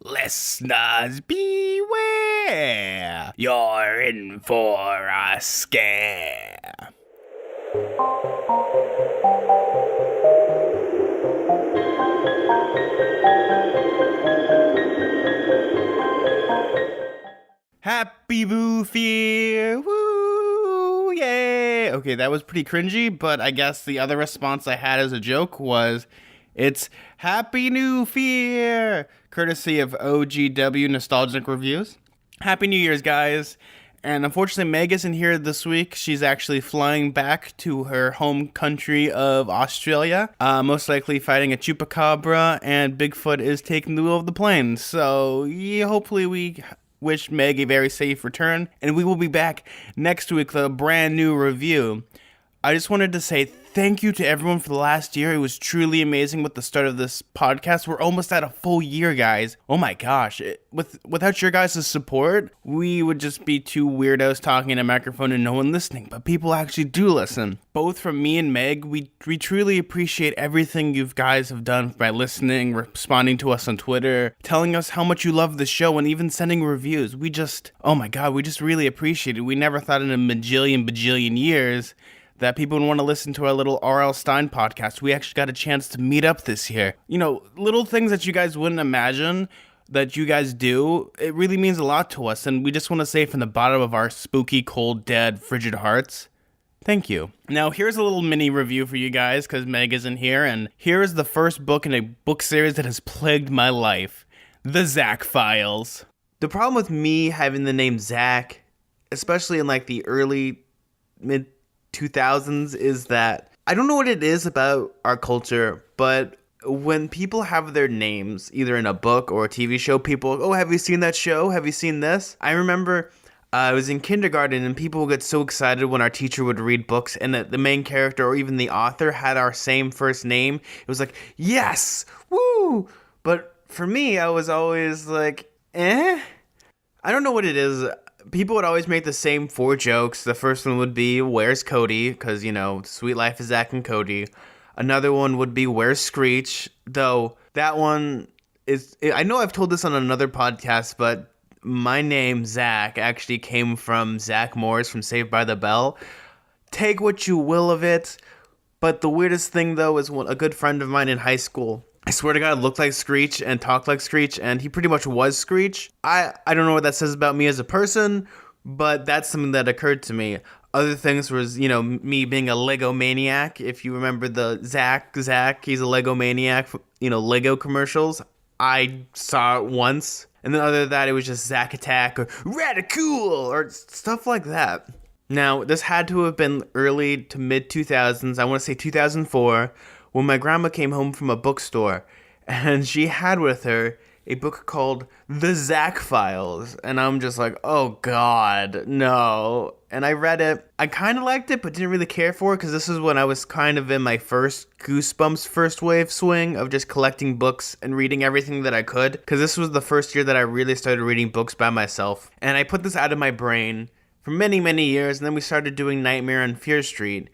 Listeners, beware! You're in for a scare. Happy Booth Year! Woo! Yay! Okay, that was pretty cringy, but I guess the other response I had as a joke was, it's Happy New Year! Courtesy of OGW Nostalgic Reviews. Happy New Year's, guys! And unfortunately, Meg isn't here this week. She's actually flying back to her home country of Australia, most likely fighting a chupacabra, and Bigfoot is taking the wheel of the plane. So, yeah, hopefully we wish Meg a very safe return, and we will be back next week with a brand new review. I just wanted to say thank you to everyone for the last year. It was truly amazing with the start of this podcast. We're almost at a full year, guys. Oh my gosh. Without your guys' support, we would just be two weirdos talking in a microphone and no one listening. But people actually do listen. Both from me and Meg, we truly appreciate everything you guys have done by listening, responding to us on Twitter, telling us how much you love the show, and even sending reviews. We just really appreciate it. We never thought in a bajillion years that people would want to listen to our little R.L. Stein podcast. We actually got a chance to meet up this year. You know, little things that you guys wouldn't imagine that you guys do, it really means a lot to us. And we just want to say from the bottom of our spooky, cold, dead, frigid hearts, thank you. Now, here's a little mini review for you guys, because Meg isn't here. And here is the first book in a book series that has plagued my life, The Zack Files. The problem with me having the name Zack, especially in like the early, mid 2000s, is that I don't know what it is about our culture, but when people have their names either in a book or a TV show, people, oh, have you seen that show? Have you seen this? I remember I was in kindergarten and people would get so excited when our teacher would read books and the main character or even the author had our same first name. It was like, yes, woo! But for me, I was always like, I don't know what it is. People would always make the same four jokes. The first one would be, where's Cody? Because, you know, Sweet Life of Zack and Cody. Another one would be, where's Screech? Though, that one is, I know I've told this on another podcast, but my name, Zack, actually came from Zach Morris from Saved by the Bell. Take what you will of it. But the weirdest thing, though, is a good friend of mine in high school, I swear to God, looked like Screech and talked like Screech, and he pretty much was Screech. I don't know what that says about me as a person, but that's something that occurred to me. Other things was, you know, me being a Lego maniac. If you remember the Zack, he's a Lego maniac, you know, Lego commercials. I saw it once. And then other than that, it was just Zack Attack or Radicool or stuff like that. Now, this had to have been early to mid 2000s. I want to say 2004. When my grandma came home from a bookstore, and she had with her a book called The Zack Files, and I'm just like, oh God, no. And I read it. I kind of liked it, but didn't really care for it, because this is when I was kind of in my first Goosebumps first wave swing of just collecting books and reading everything that I could, because this was the first year that I really started reading books by myself. And I put this out of my brain for many, many years, and then we started doing Nightmare on Fear Street,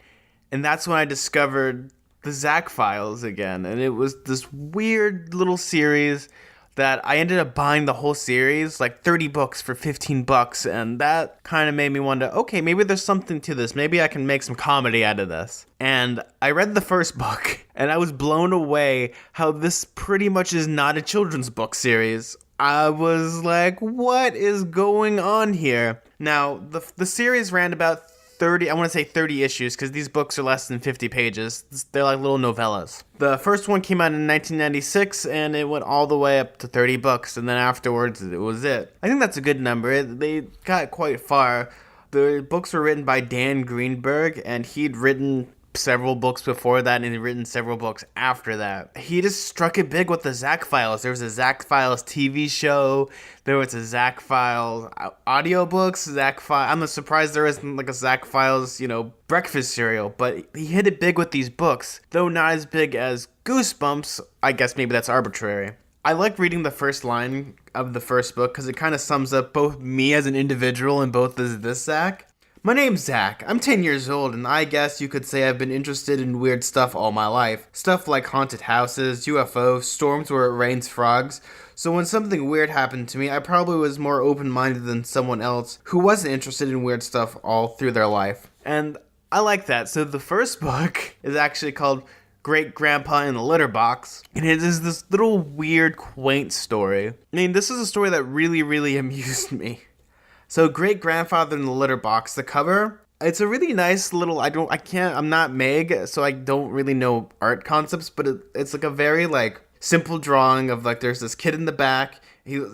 and that's when I discovered The Zack Files again, and it was this weird little series that I ended up buying the whole series, like 30 books for $15, and that kind of made me wonder, okay, maybe there's something to this, maybe I can make some comedy out of this. And I read the first book, and I was blown away how this pretty much is not a children's book series. I was like, what is going on here? Now, the series ran about 30 issues, because these books are less than 50 pages. They're like little novellas. The first one came out in 1996, and it went all the way up to 30 books, and then afterwards, it was it. I think that's a good number. They got quite far. The books were written by Dan Greenberg, and he'd written several books before that, and he'd written several books after that. He just struck it big with the Zack Files. There was a Zack Files TV show. There was a Zack Files audiobooks. I'm surprised there isn't like a Zack Files, you know, breakfast cereal. But he hit it big with these books, though not as big as Goosebumps. I guess maybe that's arbitrary. I like reading the first line of the first book because it kind of sums up both me as an individual and both as this Zack. My name's Zack. I'm 10 years old, and I guess you could say I've been interested in weird stuff all my life. Stuff like haunted houses, UFOs, storms where it rains frogs. So when something weird happened to me, I probably was more open-minded than someone else who wasn't interested in weird stuff all through their life. And I like that. So the first book is actually called Great Grandpa in the Litter Box, and it is this little weird, quaint story. I mean, this is a story that really, really amused me. So Great Grandfather in the Litter Box, the cover, it's a really nice little, I'm not Meg, so I don't really know art concepts, but it's like a very like simple drawing of like there's this kid in the back.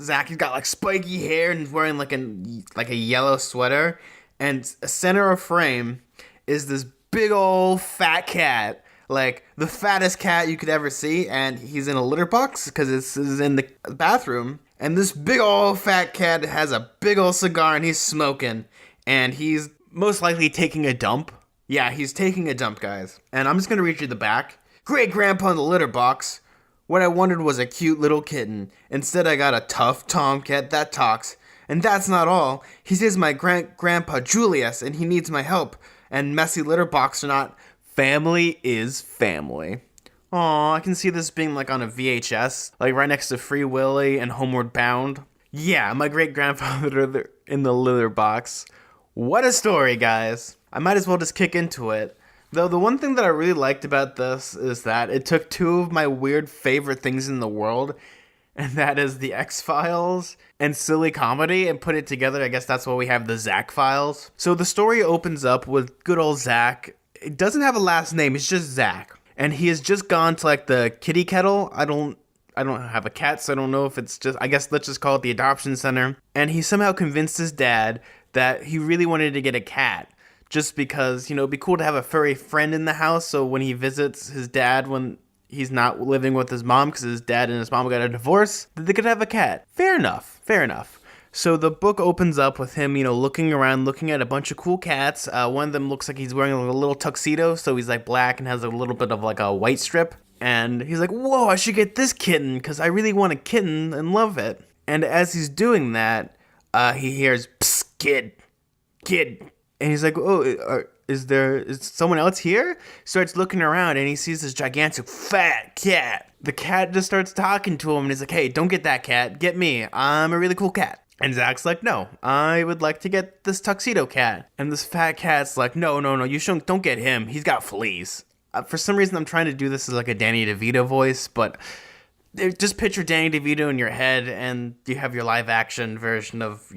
Zach, he's got like spiky hair and he's wearing like a yellow sweater, and center of frame is this big old fat cat, like the fattest cat you could ever see, and he's in a litter box because this is in the bathroom. And this big old fat cat has a big old cigar and he's smoking, and he's most likely taking a dump. Yeah, he's taking a dump, guys. And I'm just gonna read you the back. Great Grandpa in the Litter Box. What I wanted was a cute little kitten. Instead, I got a tough tomcat that talks. And that's not all. He says my grandpa Julius, and he needs my help. And messy litter box or not, family is family. Aw, I can see this being like on a VHS, like right next to Free Willy and Homeward Bound. Yeah, my great grandfather in the litter box. What a story, guys. I might as well just kick into it. Though the one thing that I really liked about this is that it took two of my weird favorite things in the world, and that is the X Files and silly comedy, and put it together. I guess that's why we have the Zack Files. So the story opens up with good old Zack. It doesn't have a last name, it's just Zack. And he has just gone to like the kitty kettle. I don't have a cat, so I don't know if it's just, I guess let's just call it the adoption center. And he somehow convinced his dad that he really wanted to get a cat. Just because, it'd be cool to have a furry friend in the house. So when he visits his dad when he's not living with his mom, because his dad and his mom got a divorce, that they could have a cat. Fair enough. So the book opens up with him, looking around, looking at a bunch of cool cats. One of them looks like he's wearing a little tuxedo, so he's like black and has a little bit of like a white strip. And he's like, whoa, I should get this kitten because I really want a kitten and love it. And as he's doing that, he hears, psst, kid. And he's like, oh, is someone else here? Starts looking around and he sees this gigantic fat cat. The cat just starts talking to him and he's like, hey, don't get that cat, get me. I'm a really cool cat. And Zach's like, no, I would like to get this tuxedo cat. And this fat cat's like, no, you don't get him. He's got fleas. For some reason, I'm trying to do this as like a Danny DeVito voice, but just picture Danny DeVito in your head and you have your live action version of,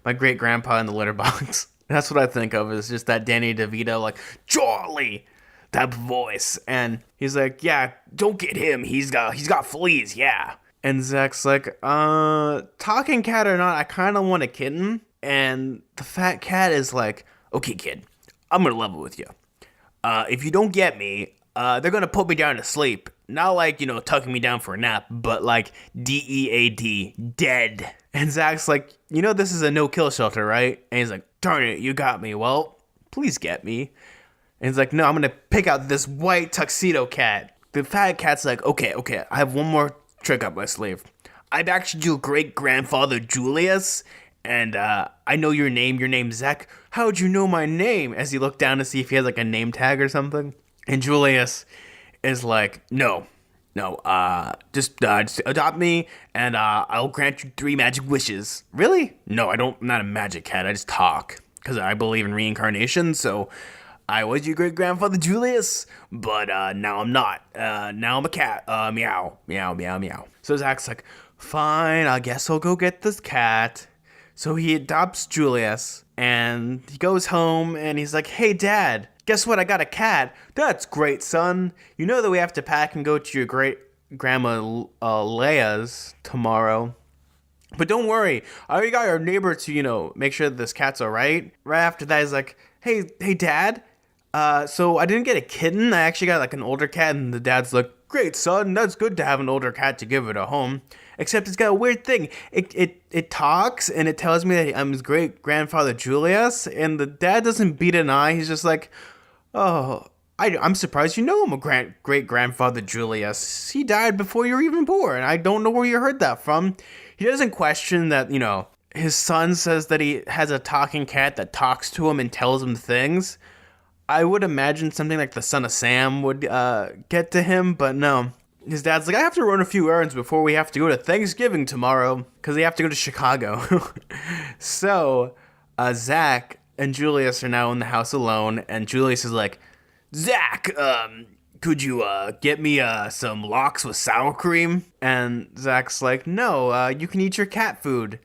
my great grandpa in the litter box. That's what I think of, is just that Danny DeVito, like, Charlie, that voice. And he's like, yeah, don't get him. He's got fleas, yeah. And Zach's like, talking cat or not, I kind of want a kitten. And the fat cat is like, okay, kid, I'm going to level with you. If you don't get me, they're going to put me down to sleep. Not like, tucking me down for a nap, but like D-E-A-D, dead. And Zach's like, this is a no-kill shelter, right? And he's like, darn it, you got me. Well, please get me. And he's like, no, I'm going to pick out this white tuxedo cat. The fat cat's like, okay, I have one more trick up my sleeve. I'm actually your great-grandfather Julius, and I know your name. Your name's Zach. How'd you know my name? As he looked down to see if he has like a name tag or something. And Julius is like, no, just adopt me, and I'll grant you 3 magic wishes. Really? No, I'm not a magic cat. I just talk, because I believe in reincarnation, so I was your great-grandfather Julius, but now I'm not. Now I'm a cat. Meow, meow, meow, meow. So Zach's like, fine, I guess I'll go get this cat. So he adopts Julius, and he goes home, and he's like, hey, Dad, guess what? I got a cat. That's great, son. You know that we have to pack and go to your great-grandma Leia's tomorrow. But don't worry, I already got our neighbor to, make sure that this cat's all right. Right after that, he's like, hey, Dad, so I didn't get a kitten. I actually got like an older cat, and the dad's like, great, son, that's good to have an older cat to give it a home. Except it's got a weird thing. It talks, and it tells me that I'm his great-grandfather Julius, and the dad doesn't beat an eye. He's just like, oh, I'm surprised you know I'm a great-grandfather Julius. He died before you were even born. I don't know where you heard that from. He doesn't question that, his son says that he has a talking cat that talks to him and tells him things. I would imagine something like the Son of Sam would get to him, but no. his dad's like, I have to run a few errands before we have to go to Thanksgiving tomorrow, because they have to go to Chicago. So, Zach and Julius are now in the house alone, and Julius is like, Zach, could you get me some lox with sour cream? And Zach's like, no, you can eat your cat food.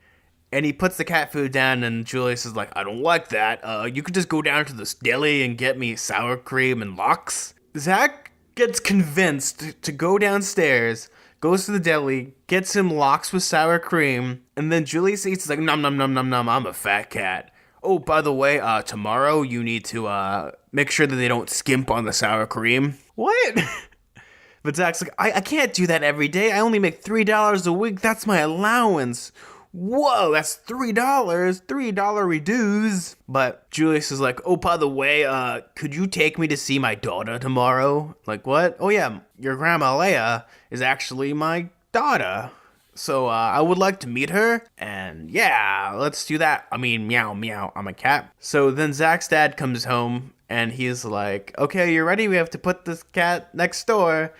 And he puts the cat food down, and Julius is like, I don't like that. You could just go down to this deli and get me sour cream and lox. Zach gets convinced to go downstairs, goes to the deli, gets him lox with sour cream, and then Julius eats like, nom nom nom nom nom, I'm a fat cat. Oh, by the way, tomorrow you need to make sure that they don't skimp on the sour cream. What? But Zach's like, I can't do that every day. I only make $3 a week. That's my allowance. Whoa, that's $3 reduce. But Julius is like, oh, by the way, could you take me to see my daughter tomorrow? Like, what? Oh, yeah, your grandma Leia is actually my daughter. So, I would like to meet her, and yeah, let's do that. I mean, meow, meow, I'm a cat. So then Zach's dad comes home, and he's like, okay, you're ready? We have to put this cat next door.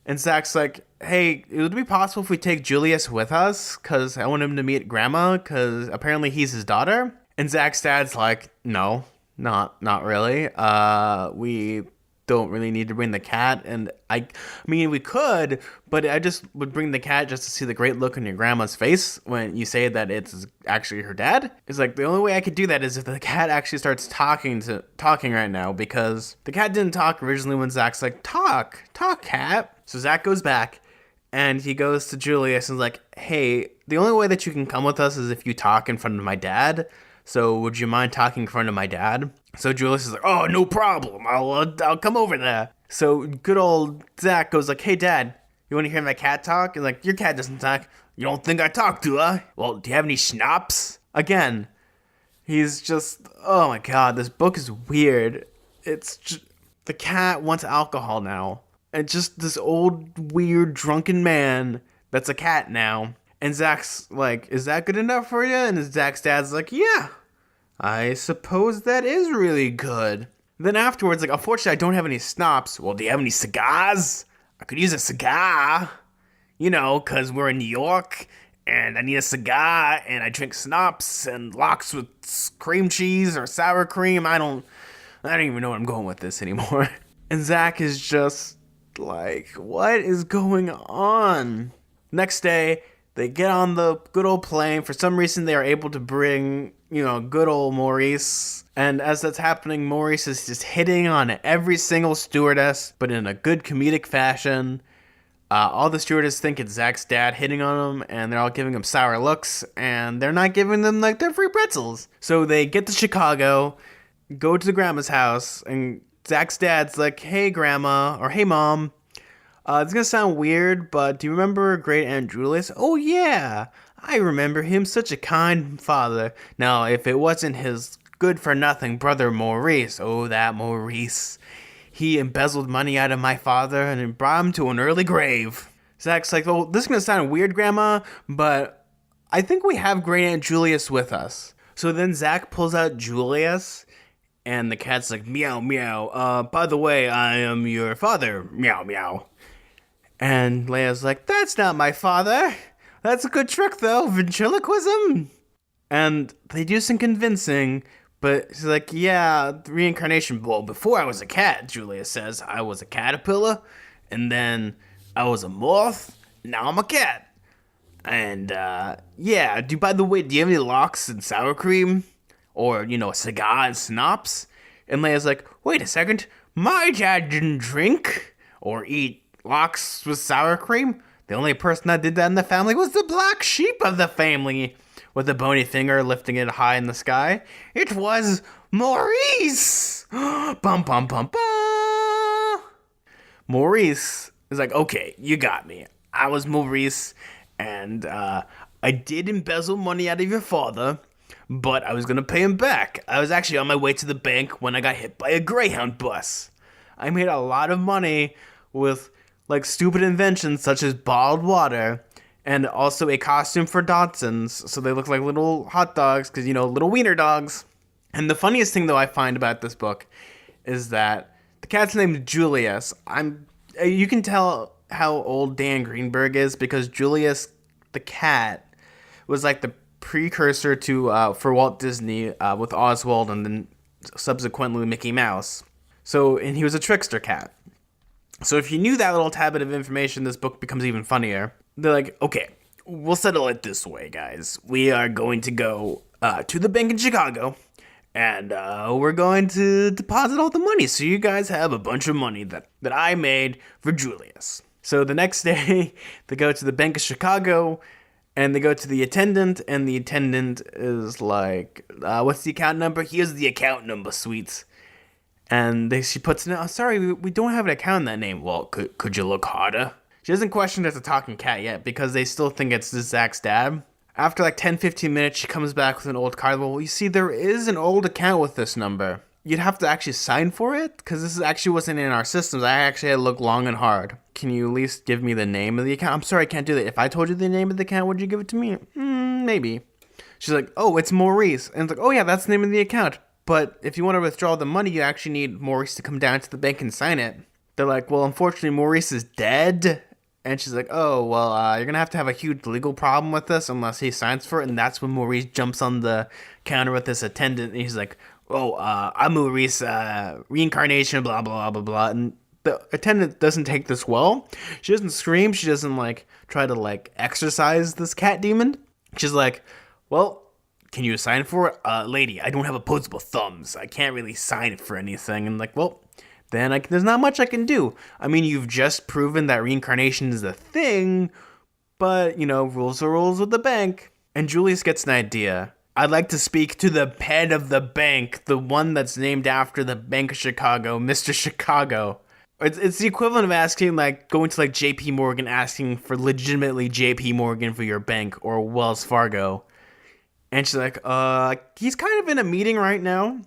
And Zach's like, hey, it would be possible if we take Julius with us, because I want him to meet Grandma, because apparently he's his daughter. And Zach's dad's like, no, not really. We don't really need to bring the cat, and I mean, we could, but I just would bring the cat just to see the great look on your grandma's face when you say that it's actually her dad. It's like, the only way I could do that is if the cat actually starts talking right now, because the cat didn't talk originally when Zach's like, talk, cat. So Zach goes back, and he goes to Julius and is like, hey, the only way that you can come with us is if you talk in front of my dad. So would you mind talking in front of my dad? So Julius is like, oh, no problem. I'll come over there. So good old Zach goes like, hey, Dad, you want to hear my cat talk? And like, your cat doesn't talk. You don't think I talk, do I? Well, do you have any schnapps? Again, he's just, oh my God, this book is weird. It's just, the cat wants alcohol now. And just this old, weird, drunken man that's a cat now. And Zach's like, is that good enough for you? And Zach's dad's like, yeah, I suppose that is really good. Then afterwards, like, unfortunately, I don't have any schnapps. Well, do you have any cigars? I could use a cigar. You know, because we're in New York, and I need a cigar, and I drink schnapps and lox with cream cheese or sour cream. I don't even know where I'm going with this anymore. And Zach is just like, what is going on? Next day, they get on the good old plane. For some reason, they are able to bring, good old Maurice. And as that's happening, Maurice is just hitting on every single stewardess, but in a good comedic fashion. All the stewardess think it's Zach's dad hitting on him, and they're all giving him sour looks, and they're not giving them, their free pretzels. So they get to Chicago, go to the grandma's house, and Zach's dad's like, hey, grandma, or hey, mom. It's gonna sound weird, but do you remember great Aunt Julius? Oh, yeah, I remember him, such a kind father. Now, if it wasn't his good-for-nothing brother Maurice, oh, that Maurice, he embezzled money out of my father and brought him to an early grave. Zach's like, well, this is gonna sound weird, grandma, but I think we have great Aunt Julius with us. So then Zach pulls out Julius, and the cat's like, meow, meow, by the way, I am your father, meow, meow. And Leia's like, that's not my father. That's a good trick, though. Ventriloquism. And they do some convincing, but she's like, yeah, reincarnation. Well, before I was a cat, Julia says, I was a caterpillar, and then I was a moth, now I'm a cat. And, yeah, by the way, do you have any lox and sour cream? Or, a cigar and schnapps? And Leia's like, wait a second, my dad didn't drink or eat lox with sour cream. The only person that did that in the family was the black sheep of the family, with a bony finger lifting it high in the sky. It was Maurice! Bum, bum, bum, bum! Maurice is like, okay, you got me. I was Maurice, and I did embezzle money out of your father, but I was going to pay him back. I was actually on my way to the bank when I got hit by a Greyhound bus. I made a lot of money with stupid inventions such as bottled water, and also a costume for Dodsons, so they look like little hot dogs, because, little wiener dogs. And the funniest thing, though, I find about this book is that the cat's named Julius. You can tell how old Dan Greenberg is? Because Julius the cat was like the precursor to for Walt Disney with Oswald and then subsequently Mickey Mouse. So, and he was a trickster cat. So if you knew that little tad bit of information, this book becomes even funnier. They're like, okay, we'll settle it this way, guys. We are going to go to the bank in Chicago, and we're going to deposit all the money. So you guys have a bunch of money that I made for Julius. So the next day, they go to the Bank of Chicago, and they go to the attendant, and the attendant is like, what's the account number? Here's the account number, sweets. And she puts it in, oh, sorry, we don't have an account in that name. Well, could you look harder? She doesn't question it's a talking cat yet, because they still think it's Zach's dad. After like 10-15 minutes, she comes back with an old card. Well, you see, there is an old account with this number. You'd have to actually sign for it, because this actually wasn't in our systems. I actually had to look long and hard. Can you at least give me the name of the account? I'm sorry, I can't do that. If I told you the name of the account, would you give it to me? Maybe. She's like, oh, it's Maurice. And it's like, oh yeah, that's the name of the account. But if you want to withdraw the money, you actually need Maurice to come down to the bank and sign it. They're like, well, unfortunately, Maurice is dead. And she's like, oh, well, you're going to have a huge legal problem with this unless he signs for it. And that's when Maurice jumps on the counter with this attendant. And he's like, oh, I'm Maurice, reincarnation, blah, blah, blah, blah. And the attendant doesn't take this well. She doesn't scream. She doesn't, like, try to, like, exorcise this cat demon. She's like, well, can you sign for it? Lady, I don't have opposable thumbs. I can't really sign it for anything. And like, well, then there's not much I can do. I mean, you've just proven that reincarnation is a thing, but, you know, rules are rules with the bank. And Julius gets an idea. I'd like to speak to the head of the bank, the one that's named after the Bank of Chicago, Mr. Chicago. It's the equivalent of asking, like, going to, like, JP Morgan, asking for legitimately JP Morgan for your bank, or Wells Fargo. And she's like, he's kind of in a meeting right now.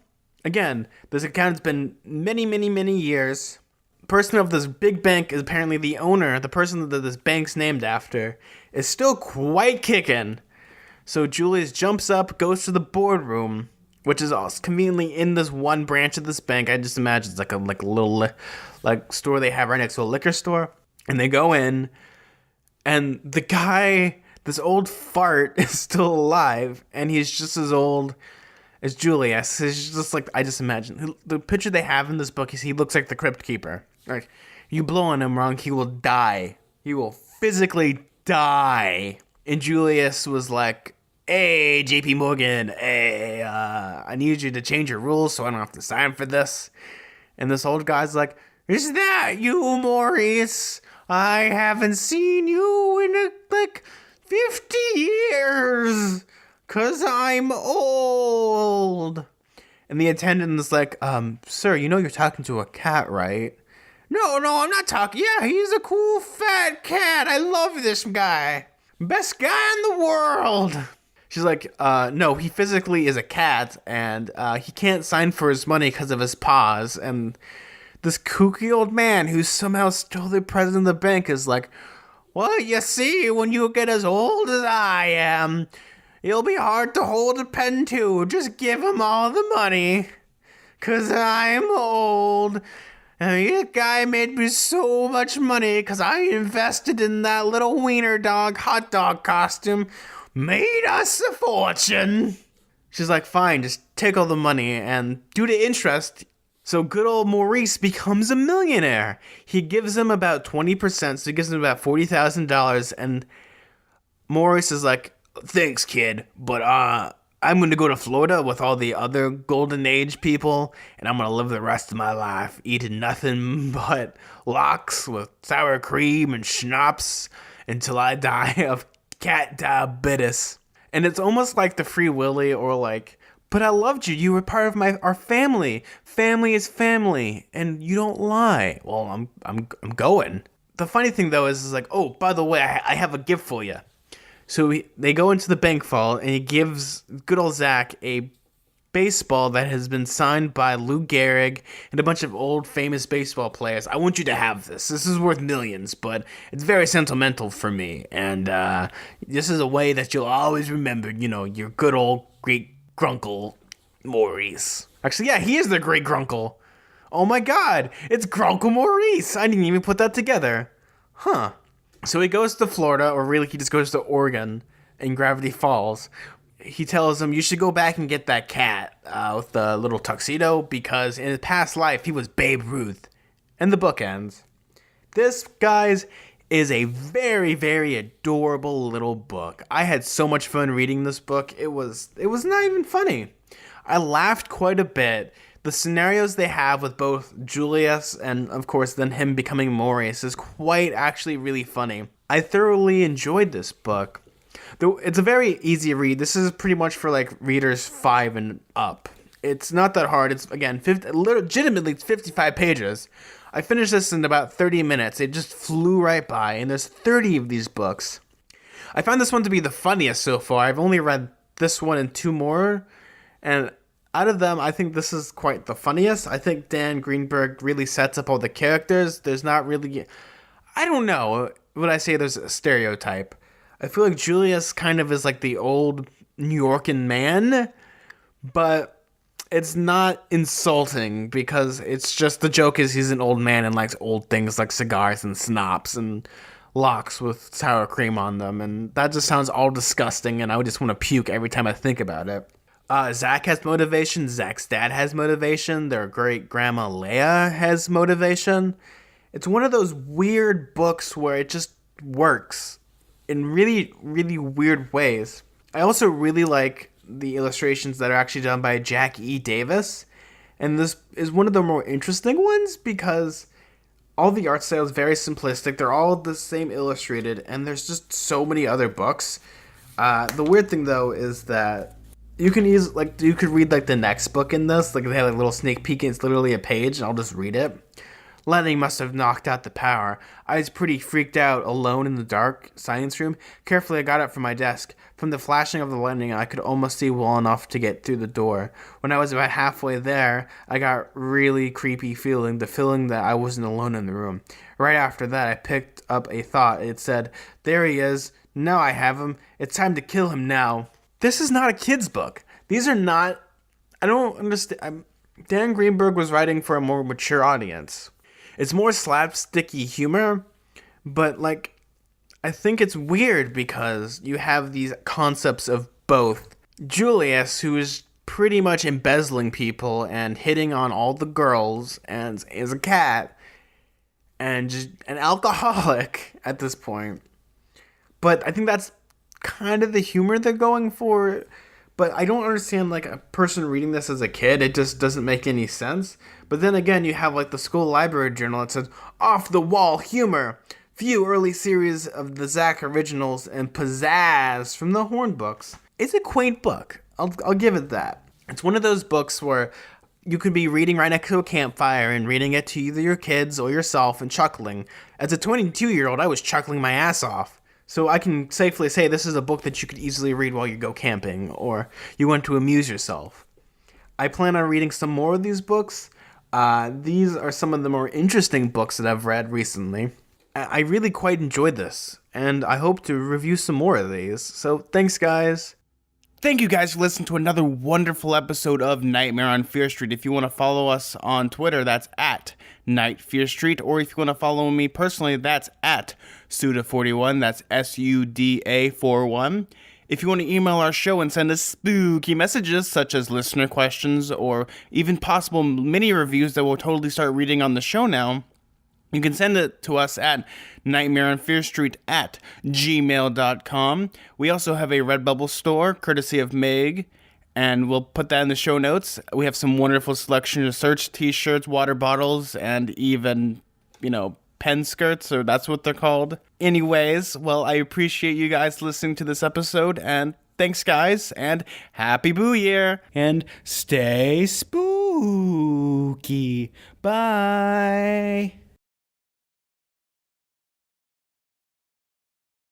Again, this account's been many, many, many years. The person of this big bank is apparently the owner, the person that this bank's named after, is still quite kicking. So Julius jumps up, goes to the boardroom, which is also conveniently in this one branch of this bank. I just imagine it's like a little store they have right next to a liquor store. And they go in, and the guy, this old fart, is still alive, and he's just as old as Julius. He's just like, I just imagine. The picture they have in this book is he looks like the Crypt Keeper. Like, you blow on him wrong, he will die. He will physically die. And Julius was like, hey, JP Morgan, hey, I need you to change your rules so I don't have to sign for this. And this old guy's like, is that you, Maurice? I haven't seen you in like 50 years, 'cause I'm old. And the attendant is like, sir, you know you're talking to a cat, right? No, I'm not talking. Yeah, he's a cool fat cat. I love this guy. Best guy in the world. She's like, no, he physically is a cat, and he can't sign for his money because of his paws. And this kooky old man who somehow still the president of the bank is like, well, you see, when you get as old as I am, it'll be hard to hold a pen to. Just give him all the money, 'cause I'm old. And this guy made me so much money 'cause I invested in that little wiener dog hot dog costume. Made us a fortune. She's like, fine, just take all the money, and due to interest, so good old Maurice becomes a millionaire. He gives him about 20%, so he gives him about $40,000, and Maurice is like, thanks, kid, but I'm going to go to Florida with all the other golden age people, and I'm going to live the rest of my life eating nothing but lox with sour cream and schnapps until I die of cat diabetes. And it's almost like the Free Willy, or like, but I loved you. You were part of our family. Family is family, and you don't lie. Well, I'm going. The funny thing though is like, oh, by the way, I have a gift for you. So they go into the bank vault, and he gives good old Zach a baseball that has been signed by Lou Gehrig and a bunch of old famous baseball players. I want you to have this. This is worth millions, but it's very sentimental for me. And this is a way that you'll always remember, you know, your good old great grunkle Maurice. Actually, yeah, he is the great grunkle. Oh my god, it's Grunkle Maurice. I didn't even put that together. huh. So he goes to Florida, or really he just goes to Oregon in Gravity Falls. He tells him, you should go back and get that cat with the little tuxedo, because in his past life he was Babe Ruth. And the book ends. This, guys, is a very, very adorable little book. I had so much fun reading this book. It was not even funny. I laughed quite a bit. The scenarios they have with both Julius and, of course, then him becoming Maurice is quite actually really funny. I thoroughly enjoyed this book. Though it's a very easy read. This is pretty much for like readers 5 and up. It's not that hard. It's, again, legitimately 55 pages. I finished this in about 30 minutes. It just flew right by, and there's 30 of these books. I found this one to be the funniest so far. I've only read this one and 2 more, and out of them, I think this is quite the funniest. I think Dan Greenberg really sets up all the characters. There's not really... I don't know. Would I say there's a stereotype? I feel like Julius kind of is like the old New Yorkin man, but it's not insulting because it's just the joke is he's an old man and likes old things like cigars and schnapps and locks with sour cream on them, and that just sounds all disgusting, and I would just want to puke every time I think about it. Zack has motivation. Zack's dad has motivation. Their great grandma Leia has motivation. It's one of those weird books where it just works in really, really weird ways. I also really like the illustrations that are actually done by Jack E. Davis. And this is one of the more interesting ones because all the art style is very simplistic. They're all the same illustrated, and there's just so many other books. The weird thing, though, is that you can you could read like the next book in this. Like they have a little sneak peek, and it's literally a page, and I'll just read it. Lightning must have knocked out the power. I was pretty freaked out, alone in the dark science room. Carefully, I got up from my desk. From the flashing of the lightning, I could almost see well enough to get through the door. When I was about halfway there, I got really creepy feeling, the feeling that I wasn't alone in the room. Right after that, I picked up a thought. It said, there he is. Now I have him. It's time to kill him now. This is not a kid's book. These are not... I don't understand. Dan Greenberg was writing for a more mature audience. It's more slapsticky humor, but like, I think it's weird because you have these concepts of both Julius, who is pretty much embezzling people and hitting on all the girls and is a cat and just an alcoholic at this point. But I think that's kind of the humor they're going for. But I don't understand, like, a person reading this as a kid. It just doesn't make any sense. But then again, you have, like, the school library journal that says, off-the-wall humor, few early series of the Zack originals, and pizzazz from the Horn books. It's a quaint book. I'll give it that. It's one of those books where you could be reading right next to a campfire and reading it to either your kids or yourself and chuckling. As a 22-year-old, I was chuckling my ass off. So I can safely say this is a book that you could easily read while you go camping or you want to amuse yourself. I plan on reading some more of these books. These are some of the more interesting books that I've read recently. I really quite enjoyed this, and I hope to review some more of these. So thanks, guys. Thank you guys for listening to another wonderful episode of Nightmare on Fear Street. If you want to follow us on Twitter, that's at Night Fear Street. Or if you want to follow me personally, that's at Suda41. That's SUDA41. If you want to email our show and send us spooky messages, such as listener questions or even possible mini reviews that we'll totally start reading on the show now, you can send it to us at nightmareonfearstreet@gmail.com. We also have a Redbubble store, courtesy of Meg, and we'll put that in the show notes. We have some wonderful selection of shirts, t-shirts, water bottles, and even, pen skirts, or that's what they're called. Anyways, well, I appreciate you guys listening to this episode, and thanks, guys, and Happy Boo Year, and stay spooky. Bye.